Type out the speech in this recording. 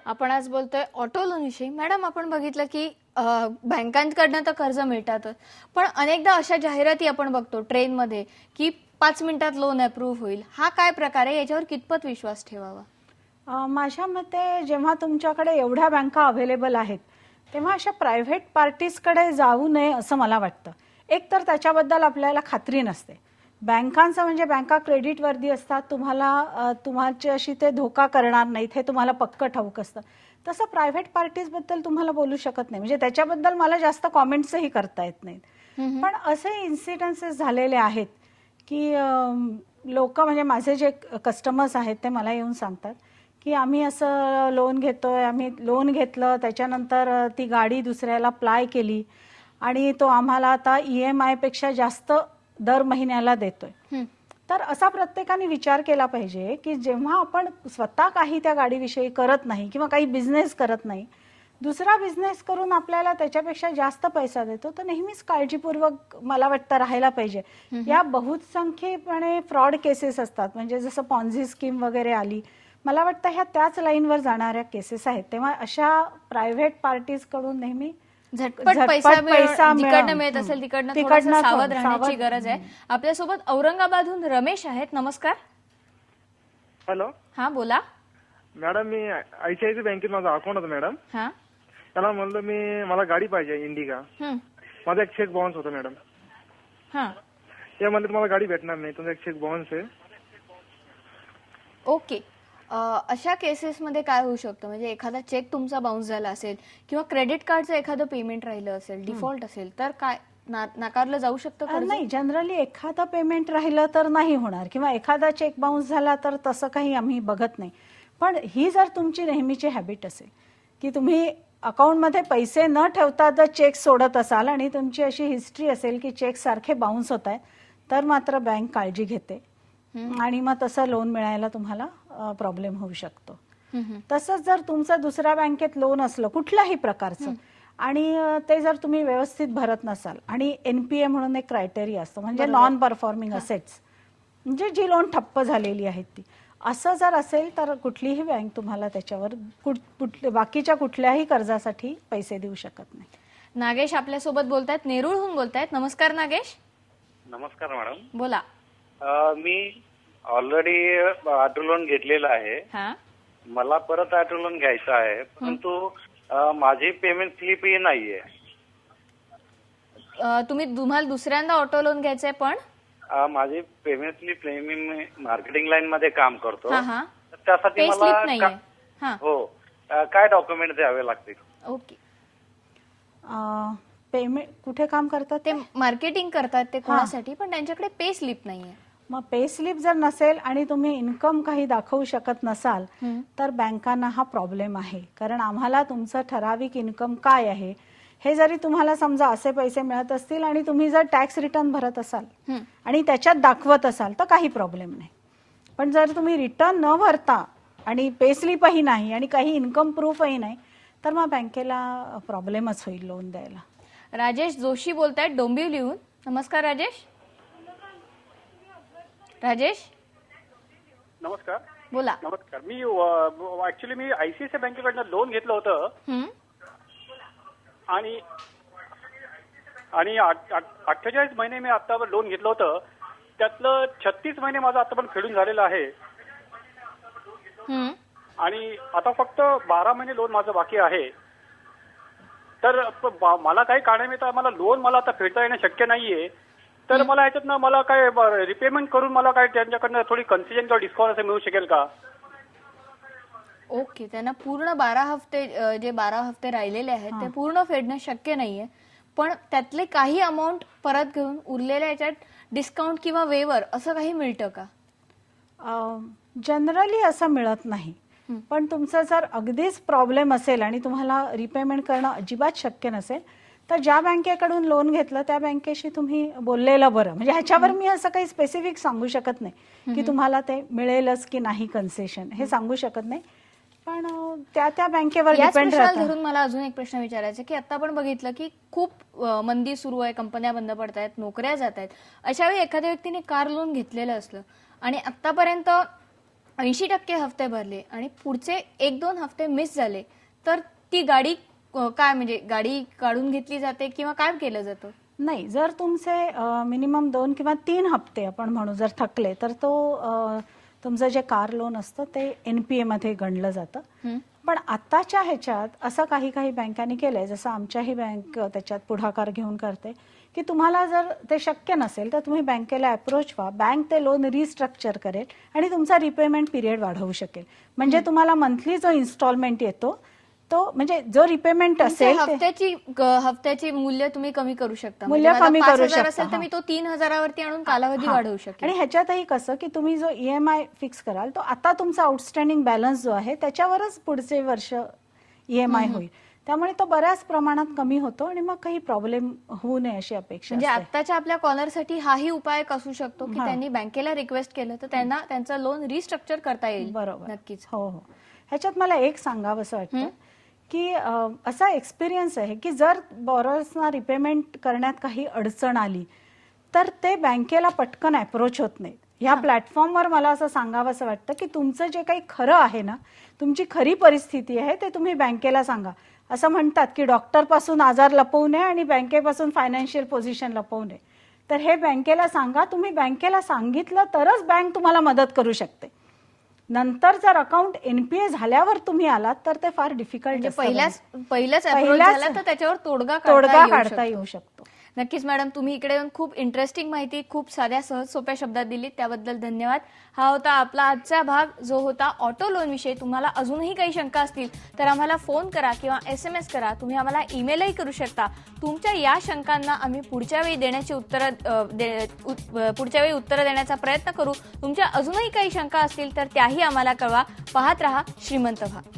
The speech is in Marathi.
आपण आज बोलतोय ऑटो लोन विषयी। मॅडम, आपण बघितलं की बँकांकडनं तर कर्ज मिळतातच, पण अनेकदा अशा जाहिराती आपण बघतो ट्रेनमध्ये की 5 मिनिटात लोन अप्रूव्ह होईल। हा काय प्रकार आहे, याच्यावर कितपत विश्वास ठेवावा? माझ्या मते जेव्हा तुमच्याकडे एवढ्या बँका अवेलेबल आहेत तेव्हा अशा प्रायव्हेट पार्टीजकडे जाऊ नये असं मला वाटतं। एक तर त्याच्याबद्दल आपल्याला खात्री नसते। बँकांचं म्हणजे बँका क्रेडिटवर्दी असतात, तुमच्याशी ते धोका करणार नाहीत हे तुम्हाला पक्क ठाऊक असतं। तसं प्रायव्हेट पार्टीजबद्दल तुम्हाला बोलू शकत नाही, म्हणजे त्याच्याबद्दल मला जास्त कॉमेंट्सही करता येत नाहीत। पण असे इन्सिडेंसेस झालेले आहेत की लोक म्हणजे माझे जे कस्टमर्स आहेत ते मला येऊन सांगतात की आम्ही असं लोन घेतोय, आम्ही लोन घेतलं, त्याच्यानंतर ती गाडी दुसऱ्याला अप्लाय केली आणि तो आम्हाला आता EMI पेक्षा जास्त दर महिन्याला देतोय। तर असा प्रत्येकाने विचार केला पाहिजे की जेव्हा आपण स्वतः काही त्या गाडीविषयी करत नाही किंवा काही बिझनेस करत नाही, दुसरा बिझनेस करून आपल्याला त्याच्यापेक्षा जास्त पैसा देतो, तर नेहमीच काळजीपूर्वक मला वाटतं राहायला पाहिजे। या बहुसंख्येपणे फ्रॉड केसेस असतात, म्हणजे जसं पॉन्झी स्कीम वगैरे आली, मला वाटतं ह्या त्याच लाईनवर जाणाऱ्या केसेस आहेत। तेव्हा अशा प्रायव्हेट पार्टीज कडून नेहमी झटपट पैसा जिकडनं मिळत असेल तिकडनं थोडंसं सावध राहण्याची गरज आहे। आपल्यासोबत औरंगाबादहून रमेश आहेत। नमस्कार। हॅलो, हा बोला मॅडम। मी ICICI बँकेत माझं अकाउंट होतं मॅडम। हा त्याला म्हणलं मला गाडी पाहिजे इंडिका। माझा एक चेक बाउन्स होता मॅडम। हा ते म्हणले तुम्हाला गाडी भेटणार नाही, तुमचा एक चेक बाउन्स आहे। ओके। अशा केसेसमध्ये काय होऊ शकतं, म्हणजे एखादा चेक तुमचा बाउन्स झाला असेल किंवा क्रेडिट कार्डचं एखादं पेमेंट राहिलं असेल, डिफॉल्ट असेल, तर काय नाकारलं जाऊ शकतं कर्ज? नाही, जनरली एखादा पेमेंट राहिलं तर नाही होणार, किंवा एखादा चेक बाउन्स झाला तर तसं काही आम्ही बघत नाही। पण ही जर तुमची नेहमीची हॅबिट असेल की तुम्ही अकाउंटमध्ये पैसे न ठेवता जर चेक सोडत असाल आणि तुमची अशी हिस्ट्री असेल की चेक सारखे बाउन्स होत आहे, तर मात्र बँक काळजी घेते आणि मग तसं लोन मिळायला तुम्हाला प्रॉब्लेम होऊ शकतो। तसंच जर तुमचं दुसऱ्या बँकेत लोन असलं कुठल्याही प्रकारचं आणि ते जर तुम्ही व्यवस्थित भरत नसाल, आणि NPA म्हणून एक क्रायटेरिया असतो, म्हणजे नॉन परफॉर्मिंग असेट्स, म्हणजे जी लोन ठप्प झालेली आहेत ती, असं जर असेल तर कुठलीही बँक तुम्हाला त्याच्यावर बाकीच्या कुठल्याही कर्जासाठी पैसे देऊ शकत नाही। नागेश आपल्यासोबत बोलतायत, नेरूळहून बोलतायत। नमस्कार नागेश। नमस्कार मॅडम। बोला। मी ऑलरेडी ऑटो लोन घेतलेलं आहे। मला परत ऑटो लोन घ्यायचं आहे, परंतु माझी पेमेंट स्लिप ही नाहीये। तुम्हाला दुसऱ्यांदा ऑटो लोन घ्यायचंय, पण माझी पेमेंट स्लिप नाही, मी मार्केटिंग लाईन मध्ये काम करतो, पे त्यासाठी स्लिप मला नाहीये। हो, काय डॉक्युमेंट द्यावे लागतील? ओके। पेमेंट कुठे काम करतात ते मार्केटिंग करतात, ते कोणासाठी, पण त्यांच्याकडे पे स्लिप नाहीये। मग पे स्लिप जर नसेल आणि तुम्ही इन्कम काही दाखवू शकत नसाल तर बँकांना हा प्रॉब्लेम आहे, कारण आम्हाला तुमचं ठराविक इन्कम काय आहे हे जरी तुम्हाला समजा असे पैसे मिळत असतील आणि तुम्ही जर टॅक्स रिटर्न भरत असाल आणि त्याच्यात दाखवत असाल तर काही प्रॉब्लेम नाही। पण जर तुम्ही रिटर्न न भरता आणि पे स्लिपही नाही आणि काही इन्कम प्रूफही नाही, तर मग बँकेला प्रॉब्लेमच होईल लोन द्यायला। राजेश जोशी बोलतायत डोंबिवलीहून। नमस्कार राजेश। राजेश नमस्कार। बोला। नमस्कार। मी ऍक्च्युली मी ICICI बँकेकडनं लोन घेतलं होतं आणि 48 महिने मी आता लोन घेतलं होतं, त्यातलं 36 महिने माझं आता पण फेडून झालेलं आहे आणि आता फक्त 12 महिने लोन माझं बाकी आहे। तर मला काही कारणाने मला लोन आता फेडता येणं शक्य नाहीये, तर मला याच्यातनं मला काय रिपेमेंट करून मला काय त्यांच्याकडनं थोडी कन्सेशन किंवा डिस्काउंट असं मिळू शकेल का? ओके। त्यांना पूर्ण 12 हफ्ते जे 12 हफ्ते राहिलेले आहेत ते पूर्ण फेडणं शक्य नाहीये, पण त्यातले काही अमाऊंट परत घेऊन उरलेल्या याच्यात डिस्काउंट किंवा वेवर असं काही मिळतं का? जनरली असं मिळत नाही, पण तुमचा जर अगदीच प्रॉब्लेम असेल आणि तुम्हाला रिपेमेंट करणं अजिबात शक्य नसेल, तर ज्या बँकेकडून लोन घेतलं त्या बँकेशी तुम्ही बोललेलं बरं। म्हणजे ह्याच्यावर मी असं काही स्पेसिफिक सांगू शकत नाही की तुम्हाला ते मिळेलच की नाही, कन्सेशन हे सांगू शकत नाही, पण त्या बँकेवर डिपेंड राहतं। धरून मला अजून एक प्रश्न विचारायचा की आता आपण बघितलं की खूप मंदी सुरू आहे, कंपन्या बंद पडतायत, नोकऱ्या जात आहेत, अशा वेळी एखाद्या व्यक्तीने कार लोन घेतलेलं असलं आणि आतापर्यंत 80% हफ्ते भरले आणि पुढचे 1-2 हफ्ते मिस झाले तर ती गाडी काय म्हणजे गाडी काढून घेतली जाते किंवा काय केलं जातं? नाही, जर तुमचे मिनिमम 2 किंवा 3 हप्ते आपण म्हणू जर थकले तर तो तुमचं जे कार लोन असतं ते NPA मध्ये गणलं जातं. पण आताच्या ह्याच्यात असं काही बँकांनी केलंय, जसं आमच्याही बँक त्याच्यात पुढाकार घेऊन करते, की तुम्हाला जर ते शक्य नसेल तर तुम्ही बँकेला अप्रोच व्हा, बँक ते लोन रिस्ट्रक्चर करेल आणि तुमचा रिपेमेंट पिरियड वाढवू शकेल. म्हणजे तुम्हाला मंथली जो इन्स्टॉलमेंट येतो तो म्हणजे जो रिपेमेंट असेल हफ्त्याची मूल्य तुम्ही कमी करू शकता. मूल्य कमी करू शकता. असेल तर मी तो 3,000 आणून कालावधी वाढवू शकेल. आणि ह्याच्यातही कसं की तुम्ही जो EMI फिक्स कराल तो आता तुमचा आउटस्टँडिंग बॅलन्स जो आहे त्याच्यावरच पुढचे वर्ष EMI होईल. त्यामुळे तो बऱ्याच प्रमाणात कमी होतो आणि मग काही प्रॉब्लेम होऊ नये अशी अपेक्षा म्हणजे असते. आताच्या आपल्या कॉलरसाठी हाही उपाय असू शकतो की त्यांनी बँकेला रिक्वेस्ट केलं तर त्यांना त्यांचं लोन रिस्ट्रक्चर करता येईल. बरोबर, नक्कीच. हो. ह्याच्यात मला एक सांगावं असं वाटतं की असा एक्सपिरियन्स आहे की जर बॉरर्सना रिपेमेंट करण्यात काही अडचण आली तर ते बँकेला पटकन अप्रोच होत नाहीत. ह्या प्लॅटफॉर्मवर मला असं सांगावं असं वाटतं की तुमचं जे काही खरं आहे ना, तुमची खरी परिस्थिती आहे ते तुम्ही बँकेला सांगा. असं म्हणतात की डॉक्टरपासून आजार लपवू नये आणि बँकेपासून फायनान्शियल पोझिशन लपवू नये. तर हे बँकेला सांगा. तुम्ही बँकेला सांगितलं तरच बँक तुम्हाला मदत करू शकते. नंतर जर अकाउंट NPA झाल्यावर तुम्ही आलात तर ते फार डिफिकल्ट म्हणजे पहिल्याच approach झाला तर त्याच्यावर तोडगा काढता येऊ शकतो. नक्कीच मॅडम, तुम्ही इकडे येऊन खूप इंटरेस्टिंग माहिती खूप साध्या सहज सोप्या शब्दात दिली, त्याबद्दल धन्यवाद. हा होता आपला आजचा भाग जो होता ऑटो लोन विषयी. तुम्हाला अजूनही काही शंका असतील तर आम्हाला फोन करा किंवा SMS करा. तुम्ही आम्हाला ईमेलही करू शकता. तुमच्या या शंकांना आम्ही पुढच्या वेळी उत्तरं देण्याचा प्रयत्न करू. तुमच्या अजूनही काही शंका असतील तर त्याही आम्हाला कळवा. पाहत रहा श्रीमंत भाग.